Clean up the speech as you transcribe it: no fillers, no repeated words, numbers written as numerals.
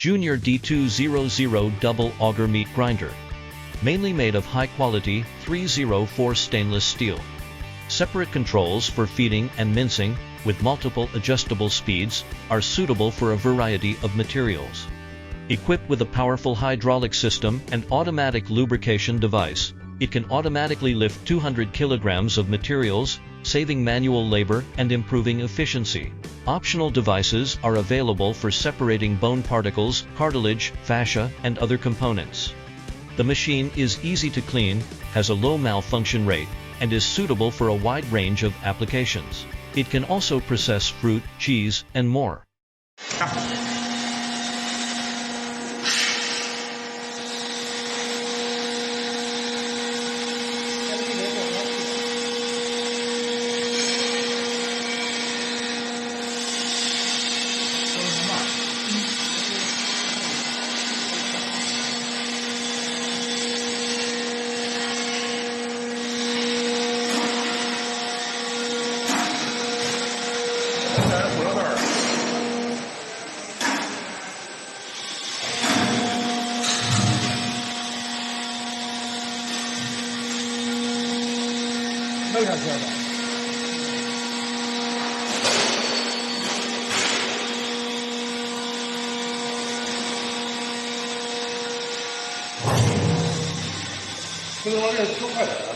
Junior D200 double auger meat grinder. Mainly made of high-quality 304 stainless steel. Separate controls for feeding and mincing, with multiple adjustable speeds, are suitable for a variety of materials. Equipped with a powerful hydraulic system and automatic lubrication device, it can automatically lift 200 kilograms of materials, saving manual labor and improving efficiency. Optional devices are available for separating bone particles, cartilage, fascia, and other components. The machine is easy to clean, has a low malfunction rate, and is suitable for a wide range of applications. It can also process fruit, cheese, and more.这个玩意儿超快的。